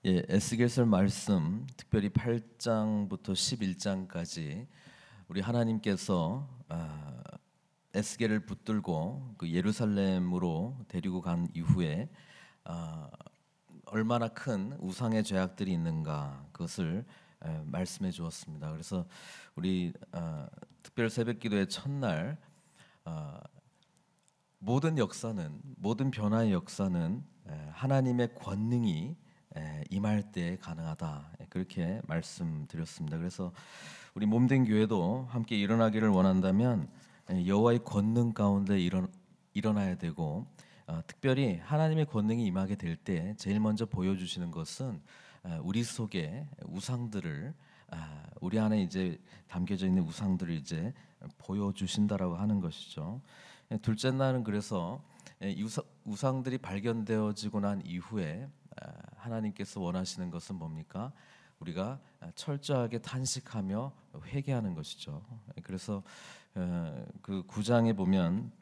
예, 에스겔서 말씀 특별히 8장부터 11장까지 우리 하나님께서 에스겔을 붙들고 그 예루살렘으로 데리고 간 이후에 얼마나 큰 우상의 죄악들이 있는가 그것을 말씀해 주었습니다. 그래서 우리 특별 새벽기도의 첫날 모든 변화의 역사는 하나님의 권능이 임할 때 가능하다, 그렇게 말씀드렸습니다. 그래서 우리 몸된 교회도 함께 일어나기를 원한다면 여호와의 권능 가운데 일어나야 되고, 특별히 하나님의 권능이 임하게 될 때 제일 먼저 보여주시는 것은 우리 속에 우상들을, 우리 안에 이제 담겨져 있는 우상들을 이제 보여주신다라고 하는 것이죠. 둘째 날은 그래서 우상들이 발견되어지고 난 이후에 하나님께서 원하시는 것은 뭡니까? 우리가 철저하게 탄식하며 회개하는 것이죠. 그래서 그 9장에 보면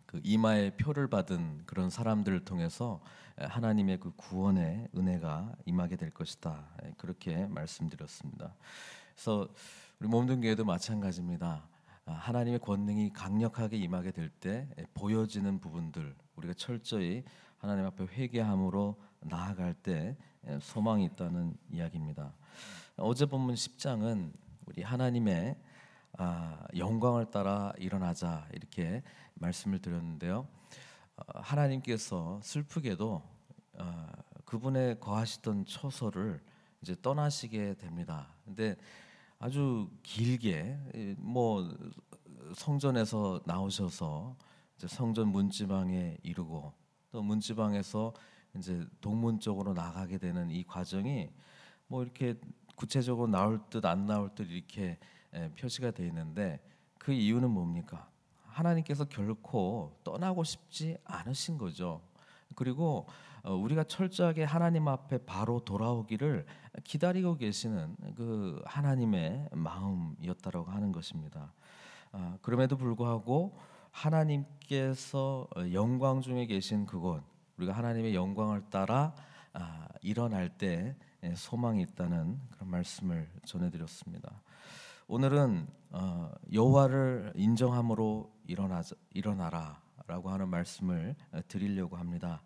그 이마에 표를 받은 그런 사람들을 통해서 하나님의 그 구원의 은혜가 임하게 될 것이다, 그렇게 말씀드렸습니다. 그래서 우리 몸된 교회도 마찬가지입니다. 하나님의 권능이 강력하게 임하게 될 때 보여지는 부분들, 우리가 철저히 하나님 앞에 회개함으로 나아갈 때 소망이 있다는 이야기입니다. 어제 본문 10장은 우리 하나님의 영광을 따라 일어나자, 이렇게 말씀을 드렸는데요. 하나님께서 슬프게도 그분의 거하시던 처소를 이제 떠나시게 됩니다. 근데 아주 길게 성전에서 나오셔서 이제 성전 문지방에 이르고, 또 문지방에서 이제 동문 쪽으로 나가게 되는 이 과정이 이렇게 구체적으로 나올 듯 안 나올 듯 이렇게 표시가 되어 있는데, 그 이유는 뭡니까? 하나님께서 결코 떠나고 싶지 않으신 거죠. 그리고 우리가 철저하게 하나님 앞에 바로 돌아오기를 기다리고 계시는 그 하나님의 마음이었다라고 하는 것입니다. 그럼에도 불구하고 하나님께서 영광 중에 계신 그곳, 우리가 하나님의 영광을 따라 일어날 때 소망이 있다는 그런 말씀을 전해드렸습니다. 오늘은 여호와를 인정함으로 일어나라라고 하는 말씀을 드리려고 합니다.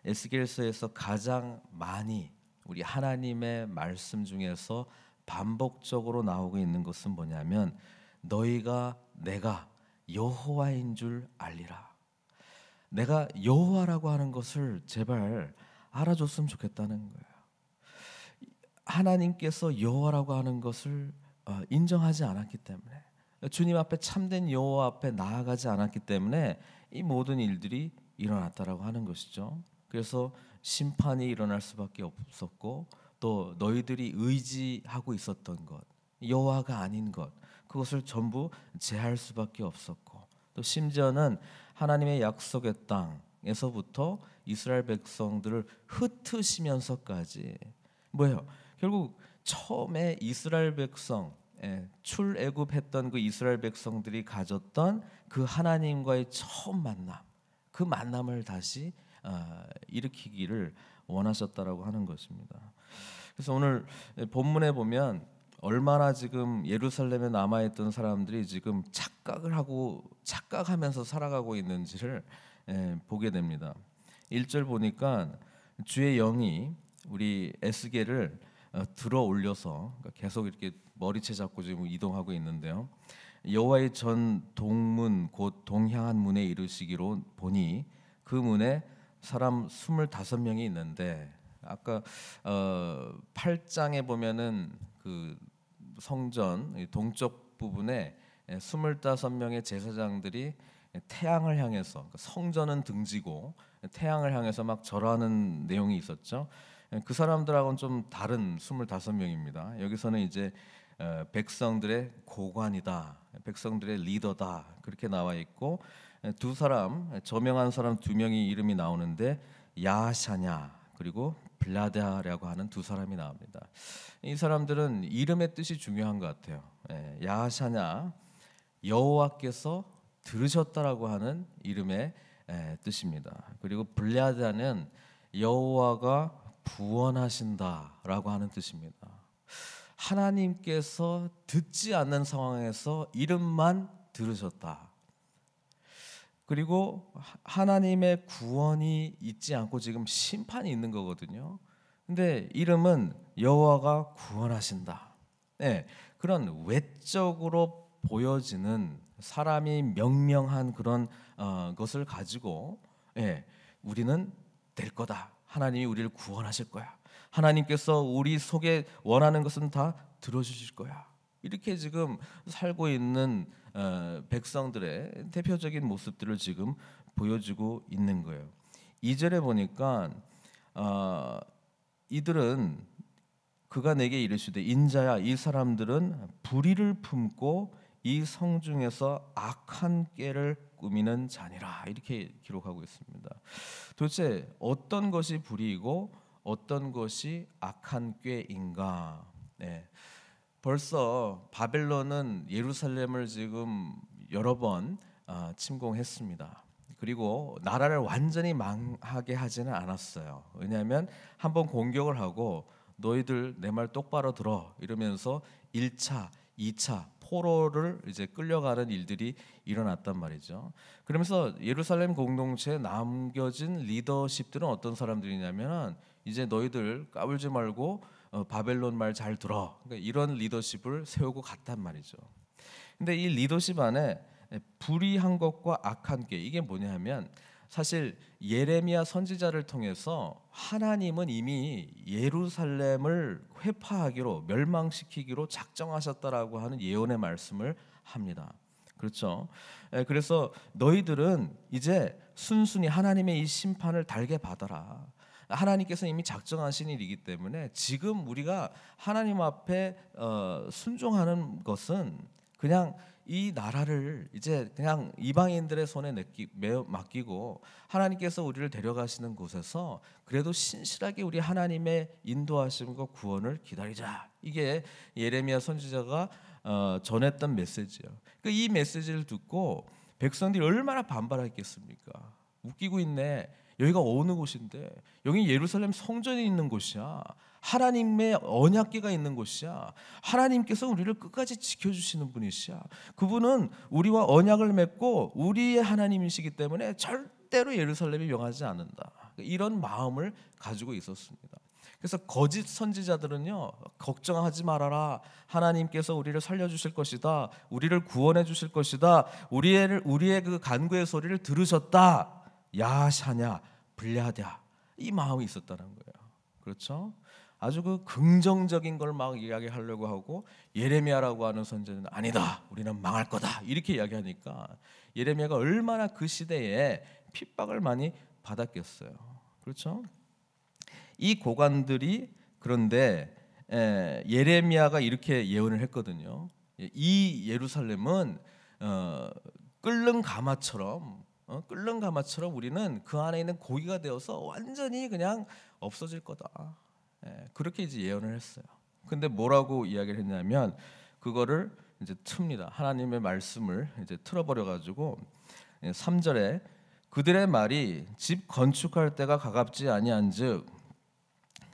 에스겔서에서 가장 많이 우리 하나님의 말씀 중에서 반복적으로 나오고 있는 것은 뭐냐면, 너희가 내가 여호와인 줄 알리라. 내가 여호와라고 하는 것을 제발 알아줬으면 좋겠다는 거예요. 하나님께서 여호와라고 하는 것을 인정하지 않았기 때문에, 주님 앞에 참된 여호와 앞에 나아가지 않았기 때문에 이 모든 일들이 일어났다라고 하는 것이죠. 그래서 심판이 일어날 수밖에 없었고, 또 너희들이 의지하고 있었던 것, 여호와가 아닌 것, 그것을 전부 제할 수밖에 없었고, 또 심지어는 하나님의 약속의 땅에서부터 이스라엘 백성들을 흩으시면서까지 뭐예요? 결국 처음에 이스라엘 백성, 출애굽했던 그 이스라엘 백성들이 가졌던 그 하나님과의 처음 만남, 그 만남을 다시 일으키기를 원하셨다라고 하는 것입니다. 그래서 오늘 본문에 보면 얼마나 지금 예루살렘에 남아있던 사람들이 지금 착각하면서 살아가고 있는지를 보게 됩니다. 1절 보니까 주의 영이 우리 에스겔을 들어 올려서, 계속 이렇게 머리채 잡고 지금 이동하고 있는데요. 여호와의 전 동문 곧 동향한 문에 이르시기로 보니 그 문에 사람 25명이 있는데, 아까 8장에 보면은 그 성전 동쪽 부분에 25명의 제사장들이 태양을 향해서, 성전은 등지고 태양을 향해서 막 절하는 내용이 있었죠. 그 사람들하고는 좀 다른 25명입니다. 여기서는 이제 백성들의 고관이다, 백성들의 리더다, 그렇게 나와 있고, 두 사람, 저명한 사람 2명이 이름이 나오는데 야샤냐 그리고 블라다라고 하는 두 사람이 나옵니다. 이 사람들은 이름의 뜻이 중요한 것 같아요. 야샤냐, 여호와께서 들으셨다라고 하는 이름의 뜻입니다. 그리고 블라다는 여호와가 구원하신다라고 하는 뜻입니다. 하나님께서 듣지 않는 상황에서 이름만 들으셨다. 그리고 하나님의 구원이 있지 않고 지금 심판이 있는 거거든요. 근데 이름은 여호와가 구원하신다. 네, 그런 외적으로 보여지는 사람이 명명한 그런 것을 가지고 우리는 될 거다. 하나님이 우리를 구원하실 거야. 하나님께서 우리 속에 원하는 것은 다 들어주실 거야. 이렇게 지금 살고 있는 백성들의 대표적인 모습들을 지금 보여주고 있는 거예요. 2절에 보니까 이들은 그가 내게 이르시되 인자야 이 사람들은 불의를 품고 이 성중에서 악한 꾀를 꾸미는 자니라 이렇게 기록하고 있습니다. 도대체 어떤 것이 불의이고 어떤 것이 악한 꾀인가? 벌써 바벨론은 예루살렘을 지금 여러 번 침공했습니다. 그리고 나라를 완전히 망하게 하지는 않았어요. 왜냐하면 한번 공격을 하고 너희들 내 말 똑바로 들어 이러면서 1차, 2차 포로를 이제 끌려가는 일들이 일어났단 말이죠. 그러면서 예루살렘 공동체에 남겨진 리더십들은 어떤 사람들이냐면 이제 너희들 까불지 말고 바벨론 말 잘 들어. 그러니까 이런 리더십을 세우고 갔단 말이죠. 근데 이 리더십 안에 불의한 것과 악한 게 이게 뭐냐면 사실 예레미야 선지자를 통해서 하나님은 이미 예루살렘을 회파하기로 멸망시키기로 작정하셨다라고 하는 예언의 말씀을 합니다. 그렇죠? 그래서 너희들은 이제 순순히 하나님의 이 심판을 달게 받아라. 하나님께서 이미 작정하신 일이기 때문에 지금 우리가 하나님 앞에 순종하는 것은 그냥 이 나라를 이제 그냥 이방인들의 손에 맡기고 하나님께서 우리를 데려가시는 곳에서 그래도 신실하게 우리 하나님의 인도하심과 구원을 기다리자. 이게 예레미야 선지자가 전했던 메시지예요. 그러니까 이 메시지를 듣고 백성들이 얼마나 반발했겠습니까? 웃기고 있네. 여기가 어느 곳인데? 여기 예루살렘 성전이 있는 곳이야. 하나님의 언약궤가 있는 곳이야. 하나님께서 우리를 끝까지 지켜주시는 분이시야. 그분은 우리와 언약을 맺고 우리의 하나님이시기 때문에 절대로 예루살렘이 명하지 않는다. 이런 마음을 가지고 있었습니다. 그래서 거짓 선지자들은요, 걱정하지 말아라. 하나님께서 우리를 살려주실 것이다. 우리를 구원해 주실 것이다. 우리의 그 간구의 소리를 들으셨다. 야샤냐 블야랴 이 마음이 있었다는 거예요. 그렇죠? 아주 그 긍정적인 걸 막 이야기하려고 하고 예레미야라고 하는 선지자는 아니다. 우리는 망할 거다. 이렇게 이야기하니까 예레미야가 얼마나 그 시대에 핍박을 많이 받았겠어요. 그렇죠? 이 고관들이 그런데 예레미야가 이렇게 예언을 했거든요. 이 예루살렘은 끓는 가마처럼 우리는 그 안에 있는 고기가 되어서 완전히 그냥 없어질 거다. 그렇게 이제 예언을 했어요. 근데 뭐라고 이야기를 했냐면 그거를 이제 틉니다. 하나님의 말씀을 이제 틀어버려 가지고 3절에 그들의 말이 집 건축할 때가 가깝지 아니한즉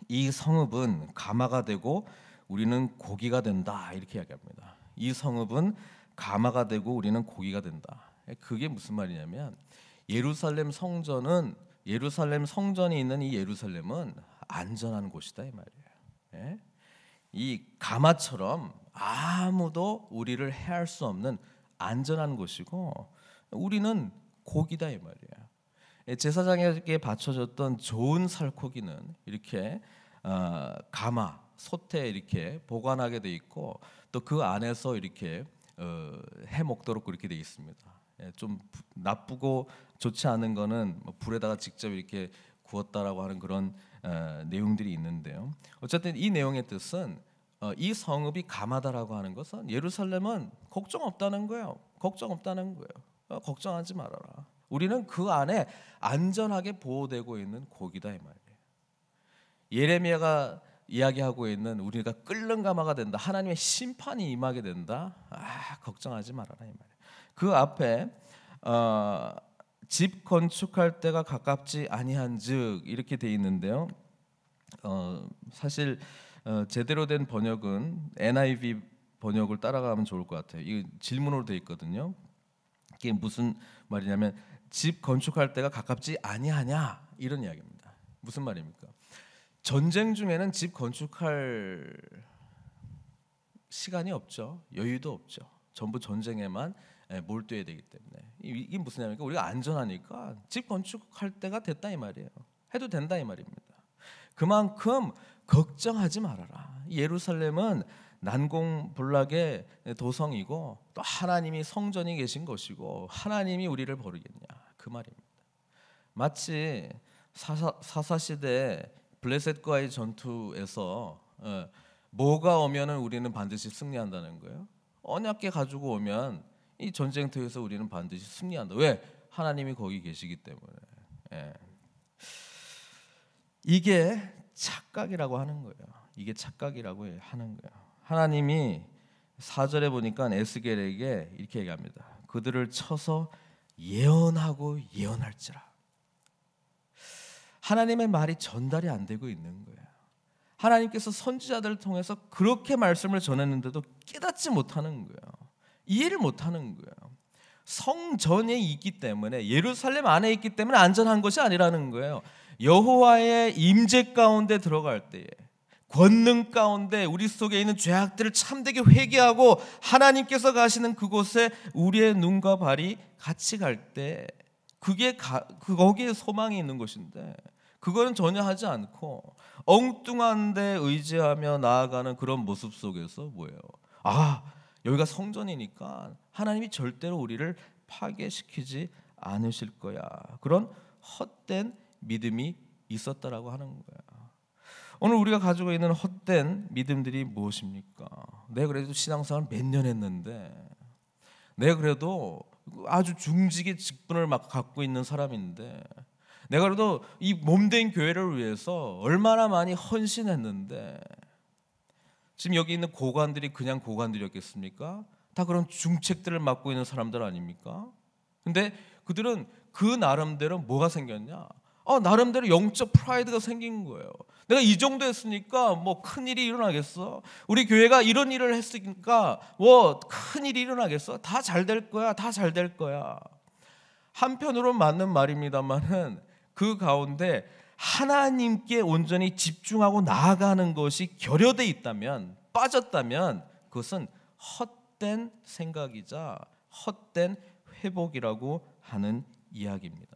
이 성읍은 가마가 되고 우리는 고기가 된다. 이렇게 이야기합니다. 이 성읍은 가마가 되고 우리는 고기가 된다. 그게 무슨 말이냐면 예루살렘 성전이 있는 이 예루살렘은 안전한 곳이다 이 말이에요. 이 가마처럼 아무도 우리를 해할 수 없는 안전한 곳이고 우리는 고기다 이 말이에요. 제사장에게 바쳐졌던 좋은 살코기는 이렇게 가마, 솥에 이렇게 보관하게 돼 있고 또 그 안에서 이렇게 해 먹도록 그렇게 돼 있습니다. 좀 나쁘고 좋지 않은 거는 불에다가 직접 이렇게 구웠다라고 하는 그런 내용들이 있는데요. 어쨌든 이 내용의 뜻은 이 성읍이 가마다라고 하는 것은 예루살렘은 걱정 없다는 거예요. 걱정하지 말아라. 우리는 그 안에 안전하게 보호되고 있는 고기다 이 말이에요. 예레미야가 이야기하고 있는 우리가 끓는 가마가 된다. 하나님의 심판이 임하게 된다. 걱정하지 말아라 이 말이에요. 그 앞에 집 건축할 때가 가깝지 아니한즉 이렇게 돼 있는데요. 사실 제대로 된 번역은 NIV 번역을 따라가면 좋을 것 같아요. 이 질문으로 돼 있거든요. 이게 무슨 말이냐면 집 건축할 때가 가깝지 아니하냐 이런 이야기입니다. 무슨 말입니까? 전쟁 중에는 집 건축할 시간이 없죠. 여유도 없죠. 전부 전쟁에만 몰두해야 되기 때문에 이게 무슨 말입니까? 우리가 안전하니까 집 건축할 때가 됐다 이 말이에요. 해도 된다 이 말입니다. 그만큼 걱정하지 말아라. 예루살렘은 난공불락의 도성이고 또 하나님이 성전이 계신 것이고 하나님이 우리를 버리겠냐 그 말입니다. 마치 사사시대 블레셋과의 전투에서 뭐가 오면은 우리는 반드시 승리한다는 거예요. 언약궤 가지고 오면 이 전쟁터에서 우리는 반드시 승리한다. 왜? 하나님이 거기 계시기 때문에. 이게 착각이라고 하는 거예요. 이게 착각이라고 하는 거예요. 하나님이 4절에 보니까 에스겔에게 이렇게 얘기합니다. 그들을 쳐서 예언하고 예언할지라. 하나님의 말이 전달이 안 되고 있는 거예요. 하나님께서 선지자들을 통해서 그렇게 말씀을 전했는데도 깨닫지 못하는 거예요. 이해를 못하는 거예요. 성전에 있기 때문에 예루살렘 안에 있기 때문에 안전한 것이 아니라는 거예요. 여호와의 임재 가운데 들어갈 때에 권능 가운데 우리 속에 있는 죄악들을 참되게 회개하고 하나님께서 가시는 그곳에 우리의 눈과 발이 같이 갈 때 그게 거기에 소망이 있는 것인데 그거는 전혀 하지 않고 엉뚱한 데 의지하며 나아가는 그런 모습 속에서 뭐예요? 여기가 성전이니까 하나님이 절대로 우리를 파괴시키지 않으실 거야. 그런 헛된 믿음이 있었다라고 하는 거야. 오늘 우리가 가지고 있는 헛된 믿음들이 무엇입니까? 내가 그래도 신앙생활 몇 년 했는데 내가 그래도 아주 중직의 직분을 막 갖고 있는 사람인데 내가 그래도 이 몸된 교회를 위해서 얼마나 많이 헌신했는데 지금 여기 있는 고관들이 그냥 고관들이었겠습니까? 다 그런 중책들을 맡고 있는 사람들 아닙니까? 근데 그들은 그 나름대로 뭐가 생겼냐? 나름대로 영적 프라이드가 생긴 거예요. 내가 이 정도 했으니까 뭐 큰일이 일어나겠어? 우리 교회가 이런 일을 했으니까 뭐 큰일이 일어나겠어? 다 잘 될 거야. 다 잘 될 거야. 한편으로 맞는 말입니다만은 그 가운데 하나님께 온전히 집중하고 나아가는 것이 결여돼 있다면, 빠졌다면 그것은 헛된 생각이자 헛된 회복이라고 하는 이야기입니다.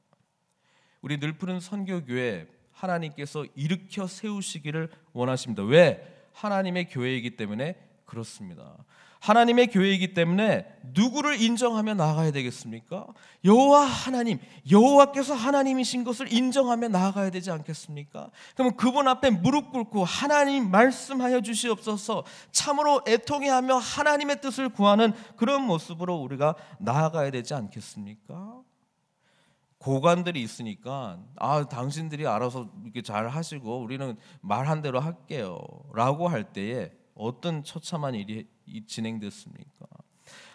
우리 늘푸른 선교교회 하나님께서 일으켜 세우시기를 원하십니다. 왜? 하나님의 교회이기 때문에 그렇습니다. 하나님의 교회이기 때문에 누구를 인정하며 나아가야 되겠습니까? 여호와 하나님, 여호와께서 하나님이신 것을 인정하며 나아가야 되지 않겠습니까? 그러면 그분 앞에 무릎 꿇고 하나님 말씀하여 주시옵소서 참으로 애통해하며 하나님의 뜻을 구하는 그런 모습으로 우리가 나아가야 되지 않겠습니까? 고관들이 있으니까 당신들이 알아서 이렇게 잘 하시고 우리는 말한 대로 할게요 라고 할 때에 어떤 처참한 일이 진행됐습니까?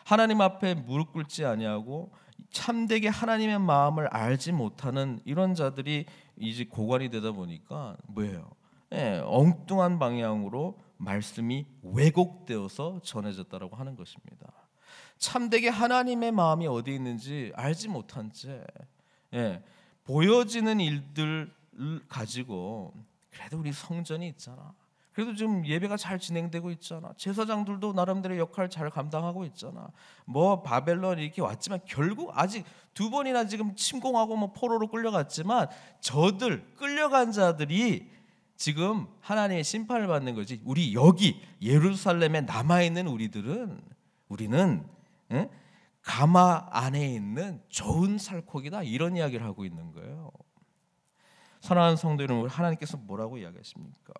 하나님 앞에 무릎 꿇지 아니하고 참되게 하나님의 마음을 알지 못하는 이런 자들이 이제 고관이 되다 보니까 뭐예요? 엉뚱한 방향으로 말씀이 왜곡되어서 전해졌다라고 하는 것입니다. 참되게 하나님의 마음이 어디 있는지 알지 못한 채 보여지는 일들을 가지고 그래도 우리 성전이 있잖아. 그래도 지금 예배가 잘 진행되고 있잖아. 제사장들도 나름대로 역할 잘 감당하고 있잖아. 뭐 바벨론 이렇게 왔지만 결국 아직 2번이나 지금 침공하고 뭐 포로로 끌려갔지만 저들 끌려간 자들이 지금 하나님의 심판을 받는 거지. 우리 여기 예루살렘에 남아 있는 우리는 가마 안에 있는 좋은 살코기다 이런 이야기를 하고 있는 거예요. 사랑하는 성도 여러분, 하나님께서 뭐라고 이야기하십니까?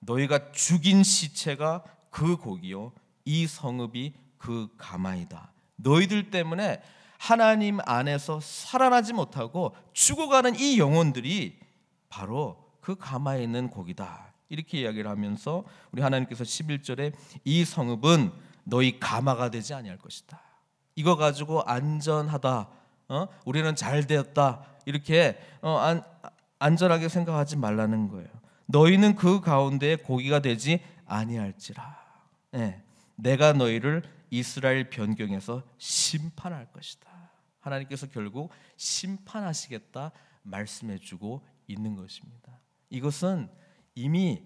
너희가 죽인 시체가 그 고기요 이 성읍이 그 가마이다. 너희들 때문에 하나님 안에서 살아나지 못하고 죽어가는 이 영혼들이 바로 그 가마에 있는 고기다. 이렇게 이야기를 하면서 우리 하나님께서 11절에 이 성읍은 너희 가마가 되지 아니할 것이다. 이거 가지고 안전하다, 우리는 잘 되었다 이렇게 안전하게 생각하지 말라는 거예요. 너희는 그 가운데 고기가 되지 아니할지라. 내가 너희를 이스라엘 변경에서 심판할 것이다. 하나님께서 결국 심판하시겠다 말씀해주고 있는 것입니다. 이것은 이미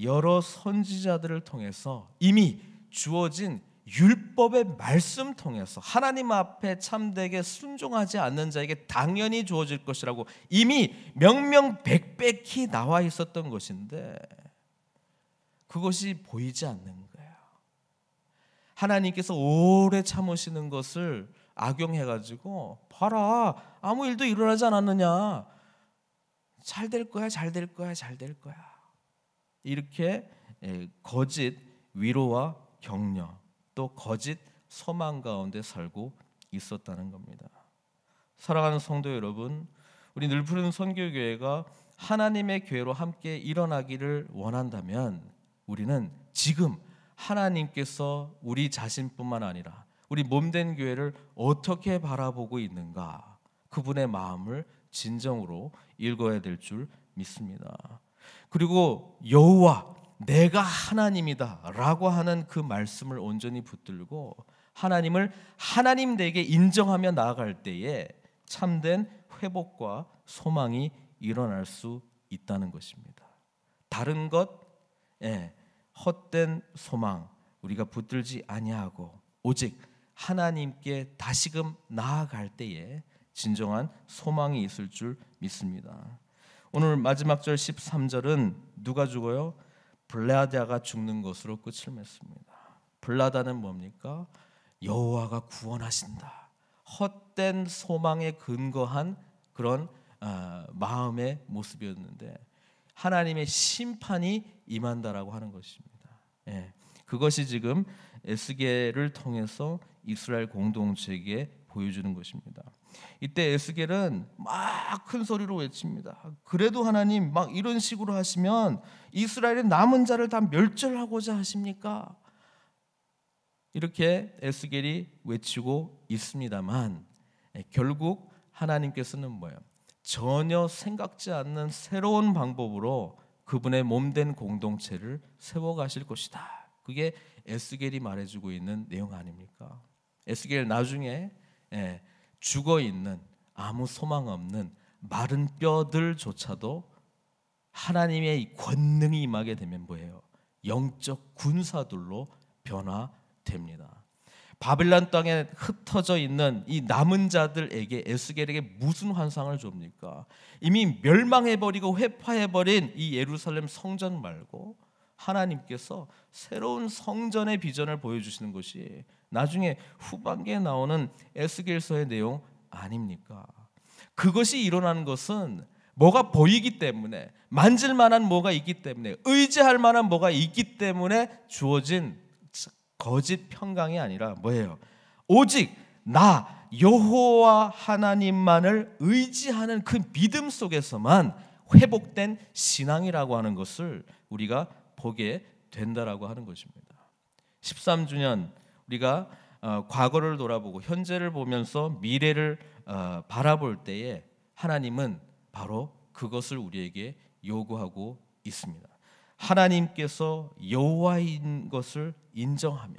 여러 선지자들을 통해서 이미 주어진 율법의 말씀 통해서 하나님 앞에 참되게 순종하지 않는 자에게 당연히 주어질 것이라고 이미 명명백백히 나와 있었던 것인데 그것이 보이지 않는 거예요. 하나님께서 오래 참으시는 것을 악용해가지고 봐라, 아무 일도 일어나지 않았느냐, 잘 될 거야, 잘 될 거야, 잘 될 거야, 이렇게 거짓 위로와 격려 또 거짓 소망 가운데 살고 있었다는 겁니다. 사랑하는 성도 여러분, 우리 늘푸른 선교교회가 하나님의 교회로 함께 일어나기를 원한다면 우리는 지금 하나님께서 우리 자신뿐만 아니라 우리 몸된 교회를 어떻게 바라보고 있는가, 그분의 마음을 진정으로 읽어야 될 줄 믿습니다. 그리고 여호와 내가 하나님이다 라고 하는 그 말씀을 온전히 붙들고 하나님을 하나님 되게 인정하며 나아갈 때에 참된 회복과 소망이 일어날 수 있다는 것입니다. 다른 것, 헛된 소망 우리가 붙들지 아니하고 오직 하나님께 다시금 나아갈 때에 진정한 소망이 있을 줄 믿습니다. 오늘 마지막 절 13절은 누가 죽어요? 블라다가 죽는 것으로 끝을 맺습니다. 블라다는 뭡니까? 여호와가 구원하신다, 헛된 소망에 근거한 그런 마음의 모습이었는데 하나님의 심판이 임한다라고 하는 것입니다. 그것이 지금 에스겔을 통해서 이스라엘 공동체에게 보여주는 것입니다. 이때 에스겔은 막 큰 소리로 외칩니다. 그래도 하나님 막 이런 식으로 하시면 이스라엘의 남은 자를 다 멸절하고자 하십니까? 이렇게 에스겔이 외치고 있습니다만 결국 하나님께서는 뭐예요? 전혀 생각지 않는 새로운 방법으로 그분의 몸된 공동체를 세워가실 것이다. 그게 에스겔이 말해주고 있는 내용 아닙니까? 에스겔 나중에 죽어있는 아무 소망 없는 마른 뼈들조차도 하나님의 권능이 임하게 되면 뭐예요? 영적 군사들로 변화됩니다. 바빌론 땅에 흩어져 있는 이 남은 자들에게 에스겔에게 무슨 환상을 줍니까? 이미 멸망해버리고 회파해버린 이 예루살렘 성전 말고 하나님께서 새로운 성전의 비전을 보여주시는 것이 나중에 후반기에 나오는 에스겔서의 내용 아닙니까? 그것이 일어나는 것은 뭐가 보이기 때문에, 만질 만한 뭐가 있기 때문에, 의지할 만한 뭐가 있기 때문에 주어진 거짓 평강이 아니라 뭐예요? 오직 나 여호와 하나님만을 의지하는 그 믿음 속에서만 회복된 신앙이라고 하는 것을 우리가 보게 된다라고 하는 것입니다. 13주년 우리가 과거를 돌아보고 현재를 보면서 미래를 바라볼 때에 하나님은 바로 그것을 우리에게 요구하고 있습니다. 하나님께서 여호와인 것을 인정하며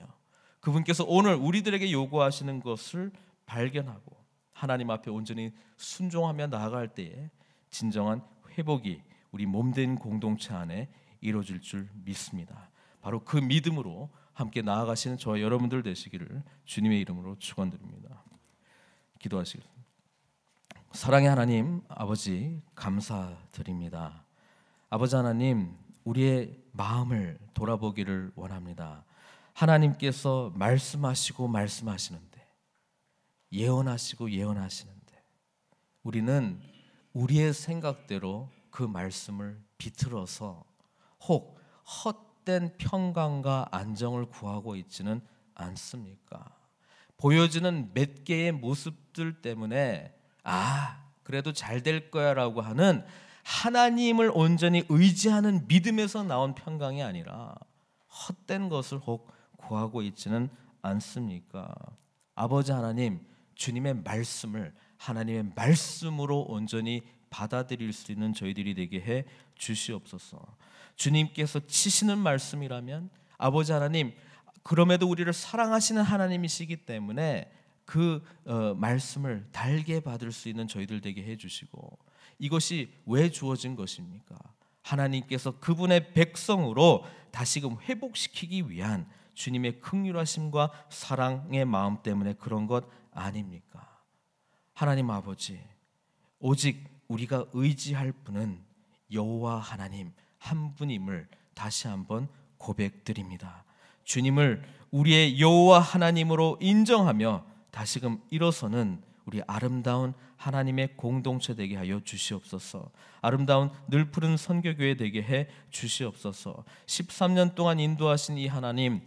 그분께서 오늘 우리들에게 요구하시는 것을 발견하고 하나님 앞에 온전히 순종하며 나아갈 때에 진정한 회복이 우리 몸된 공동체 안에 이루어질 줄 믿습니다. 바로 그 믿음으로 함께 나아가시는 저와 여러분들 되시기를 주님의 이름으로 축원드립니다. 기도하시겠습니다. 사랑의 하나님 아버지, 감사드립니다. 아버지 하나님, 우리의 마음을 돌아보기를 원합니다. 하나님께서 말씀하시고 말씀하시는데, 예언하시고 예언하시는데 우리는 우리의 생각대로 그 말씀을 비틀어서 혹 헛된 평강과 안정을 구하고 있지는 않습니까? 보여지는 몇 개의 모습들 때문에 그래도 잘 될 거야 라고 하는 하나님을 온전히 의지하는 믿음에서 나온 평강이 아니라 헛된 것을 혹 구하고 있지는 않습니까? 아버지 하나님, 주님의 말씀을 하나님의 말씀으로 온전히 받아들일 수 있는 저희들이 되게 해 주시옵소서. 주님께서 치시는 말씀이라면 아버지 하나님, 그럼에도 우리를 사랑하시는 하나님이시기 때문에 그 말씀을 달게 받을 수 있는 저희들 되게 해주시고, 이것이 왜 주어진 것입니까? 하나님께서 그분의 백성으로 다시금 회복시키기 위한 주님의 긍휼하심과 사랑의 마음 때문에 그런 것 아닙니까? 하나님 아버지, 오직 우리가 의지할 분은 여호와 하나님 한 분임을 다시 한번 고백드립니다. 주님을 우리의 여호와 하나님으로 인정하며 다시금 일어서는 우리 아름다운 하나님의 공동체 되게 하여 주시옵소서. 아름다운 늘푸른 선교교회 되게 해 주시옵소서. 13년 동안 인도하신 이 하나님,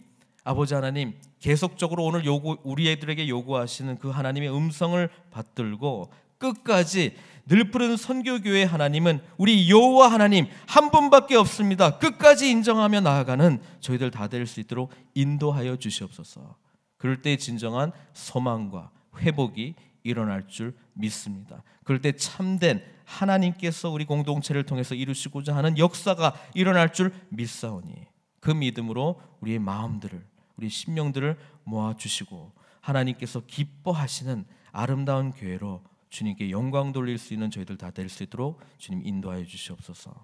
아버지 하나님, 계속적으로 오늘 우리들에게 요구하시는 그 하나님의 음성을 받들고 끝까지 늘푸른 선교교회 하나님은 우리 여호와 하나님 한 분밖에 없습니다. 끝까지 인정하며 나아가는 저희들 다 될 수 있도록 인도하여 주시옵소서. 그럴 때 진정한 소망과 회복이 일어날 줄 믿습니다. 그럴 때 참된 하나님께서 우리 공동체를 통해서 이루시고자 하는 역사가 일어날 줄 믿사오니, 그 믿음으로 우리의 마음들을, 우리 심령들을 모아주시고 하나님께서 기뻐하시는 아름다운 교회로 주님께 영광 돌릴 수 있는 저희들 다 될 수 있도록 주님 인도하여 주시옵소서.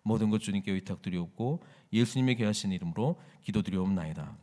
모든 것 주님께 의탁드리옵고 예수님의 귀하신 이름으로 기도드리옵나이다.